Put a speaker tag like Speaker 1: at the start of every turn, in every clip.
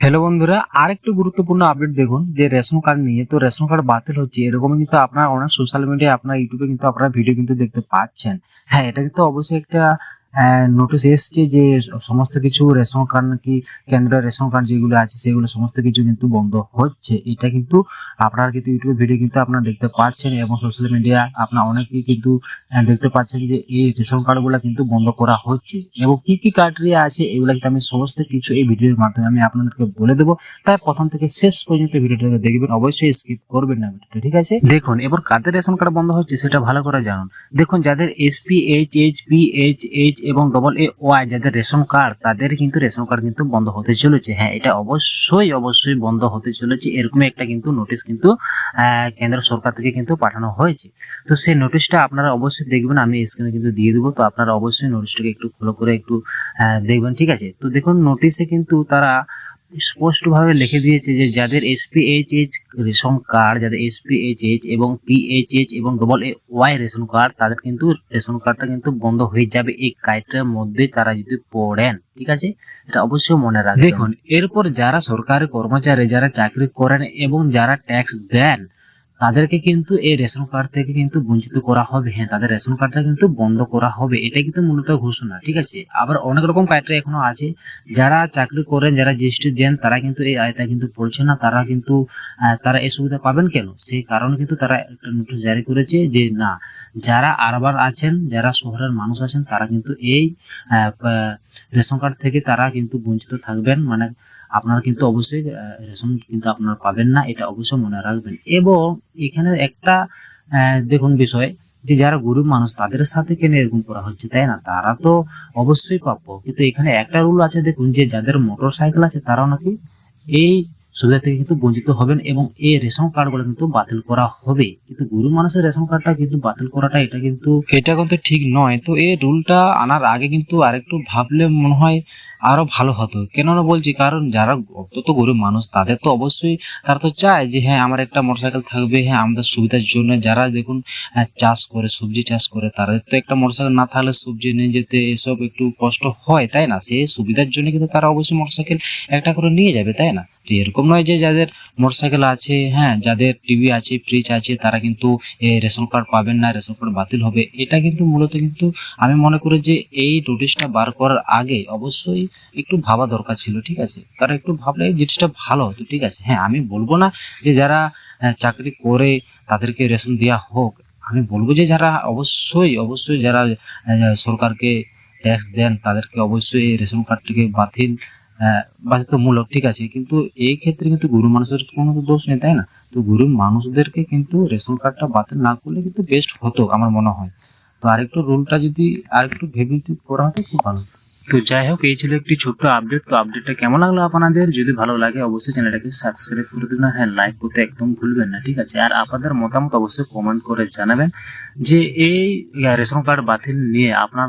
Speaker 1: Hello বন্ধুরা, আরেকটু গুরুত্বপূর্ণ আপডেট দেখুন যে রেশন কার্ড নিয়ে। তো রেশন কার্ড বাতিল হচ্ছে এরকম কিন্তু আপনার অনেক সোশ্যাল মিডিয়ায়, আপনার ইউটিউবে কিন্তু আপনারা ভিডিও কিন্তু দেখতে পাচ্ছেন। হ্যাঁ, এটা কিন্তু অবশ্যই একটা নোটিশ এসছে যে সমস্ত কিছু রেশন কার্ড নাকি কেন্দ্রের রেশন কার্ড যেগুলো আছে সেগুলো সমস্ত কিছু কিন্তু বন্ধ হচ্ছে। এটা কিন্তু আপনারা কিন্তু ইউটিউবে ভিডিও কিন্তু আপনারা দেখতে পাচ্ছেন এবং সোশ্যাল মিডিয়া আপনার অনেকেই কিন্তু দেখতে পাচ্ছেন যে এই রেশন কার্ড গুলা কিন্তু বন্ধ করা হচ্ছে এবং কি কি ক্রাইটেরিয়া আছে এগুলা কিন্তু আমি সমস্ত কিছু এই ভিডিওর মাধ্যমে আমি আপনাদেরকে বলে দেবো। তাই প্রথম থেকে শেষ পর্যন্ত ভিডিওটাকে দেখবেন, অবশ্যই স্কিপ করবেন না ভিডিওটা, ঠিক আছে? দেখুন, এবার কাদের রেশন কার্ড বন্ধ হচ্ছে সেটা ভালো করে জানুন। দেখুন, যাদের এসপি এইচ পি এইচ এবং ডবল এ ওয়াই যাদের রেশন কার্ড, তাদের কিন্তু রেশন কার্ড কিন্তু বন্ধ হতে চলেছে। হ্যাঁ, এটা অবশ্যই বন্ধ হতে চলেছে। এরকমই একটা কিন্তু নোটিশ কিন্তু কেন্দ্র সরকার থেকে কিন্তু পাঠানো হয়েছে। তো সেই নোটিশটা আপনারা অবশ্যই দেখবেন, আমি স্ক্রিনে কিন্তু দিয়ে দেবো। তো আপনারা অবশ্যই নোটিশটাকে একটু ফলো করে একটু দেখবেন, ঠিক আছে? তো দেখুন, নোটিশে কিন্তু তারা স্পষ্টভাবে লিখে দিয়েছে যে যাদের এসপিএইচএইচ রেশন কার্ড, যাদের এসপিএইচএইচ এবং পিএইচএইচ এবং double A Y ration card, তাদের কিন্তু রেশন কার্ডটা কিন্তু বন্ধ হয়ে যাবে এই কার্ডটার মধ্যে তারা যদি পড়েন, ঠিক আছে? এটা অবশ্যই মনে রাখবেন। দেখুন, এরপর যারা সরকারি কর্মচারী, যারা চাকরি করেন এবং যারা ট্যাক্স দেন, তাদেরকে কিন্তু এই রেশন কার্ড থেকে কিন্তু বঞ্চিত করা হবে। হ্যাঁ, তাদের রেশন কার্ডটা কিন্তু বন্ধ করা হবে, এটা কিন্তু মূলত ঘোষণা, ঠিক আছে? আবার অনেক রকম ক্রাইটেরিয়া এখনো আছে। যারা চাকরি করেন, যারা জিএসটি দেন, তারা কিন্তু এই আয়তা কিন্তু পড়ছে না। তারা কিন্তু তারা এই সুবিধা পাবেন কেন? সেই কারণে কিন্তু তারা একটা নোটিশ জারি করেছে যে না, যারা আরবার আছেন, যারা শহরের মানুষ আছেন, তারা কিন্তু এই রেশন কার্ড থেকে তারা কিন্তু বঞ্চিত থাকবেন। মানে আপনারা কিন্তু অবশ্যই রেশন কিন্তু আপনারা পাবেন না, এটা অবশ্যই মনে রাখবেন। এবং এখানে একটা দেখুন বিষয়, যে যারা গরিব মানুষ তাদের সাথে কেন এরকম করা হচ্ছে, তাই না? তারা তো অবশ্যই প্রাপ্য, কিন্তু এখানে একটা রুল আছে, দেখুন, যে যাদের মোটর সাইকেল আছে তারাও নাকি এই সুবিধা থেকে কিন্তু বঞ্চিত হবেন এবং এই রেশন কার্ড গুলো কিন্তু বাতিল করা হবে। কিন্তু গরিব মানুষের রেশন কার্ডটা কিন্তু বাতিল করাটা এটা কিন্তু ঠিক নয়। তো এই রুলটা আনার আগে কিন্তু আরেকটু ভাবলে মনে হয় আরো ভালো হতো। কেননা বলছি, কারণ যারা অত্যন্ত গরিব মানুষ, তাদের তো অবশ্যই, তারা তো চায় যে হ্যাঁ, আমার একটা মোটরসাইকেল থাকবে, হ্যাঁ, আমাদের সুবিধার জন্য। যারা দেখুন চাষ করে, সবজি চাষ করে, তাদের তো একটা মোটরসাইকেল না থাকলে সবজি নিয়ে যেতে এসব একটু কষ্ট হয়, তাই না? সেই সুবিধার জন্য কিন্তু তারা অবশ্যই মোটরসাইকেল একটা করে নিয়ে যাবে, তাই না? তো এরকম নয় যে যাদের মোটরসাইকেল আছে, হ্যাঁ, যাদের টিভি আছে, ফ্রিজ আছে, তারা কিন্তু রেশন কার্ড পাবেন না, রেশন কার্ড বাতিল হবে। এটা কিন্তু মূলত কিন্তু আমি মনে করি যে এই নোটিশটা বার করার আগে অবশ্যই একটু ভাবা দরকার ছিল, ঠিক আছে? তারা একটু ভাবলে জিনিসটা ভালো হতো, ঠিক আছে? হ্যাঁ, আমি বলবো না যে যারা চাকরি করে তাদেরকে রেশন দেওয়া হোক। আমি বলবো যে যারা অবশ্যই যারা সরকারকে ট্যাক্স দেন, তাদেরকে অবশ্যই এই রেশন কার্ডটিকে বাধ্যতামূলক, ঠিক আছে? কিন্তু এই ক্ষেত্রে কিন্তু গরিব মানুষের কোনো তো দোষ নেই, তাই না? তো গরিব মানুষদেরকে কিন্তু রেশন কার্ডটা বাতিল না করলে কিন্তু বেস্ট হতো আমার মনে হয়। তো আরেকটু রুলটা যদি আরেকটু ভেবে করা হতো খুব ভালো। তো যাই হোক, এই ছিল একটি ছোট্ট আপডেট। তো আপডেটটা কেমন লাগলো আপনাদের? যদি ভালো লাগে অবশ্যই চ্যানেলটাকে সাবস্ক্রাইব করে দেবেন, হ্যাঁ, লাইক করতে একদম ভুলবেন না, ঠিক আছে? আর আপনাদের মতামত অবশ্যই কমেন্ট করে জানাবেন যে এই রেশন কার্ড বাতিল নিয়ে আপনার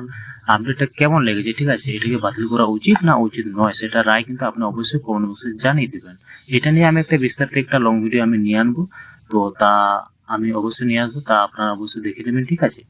Speaker 1: আপডেটটা কেমন লেগেছে, ঠিক আছে? এটাকে বাতিল করা উচিত না উচিত নয়, সেটা রায় কিন্তু আপনি অবশ্যই কমেন্ট বক্সে জানিয়ে দেবেন। এটা নিয়ে আমি একটা বিস্তারিত একটা লং ভিডিও আমি নিয়ে আনবো। তো তা আমি অবশ্যই নিয়ে আসবো, তা আপনারা অবশ্যই দেখে নেবেন, ঠিক আছে?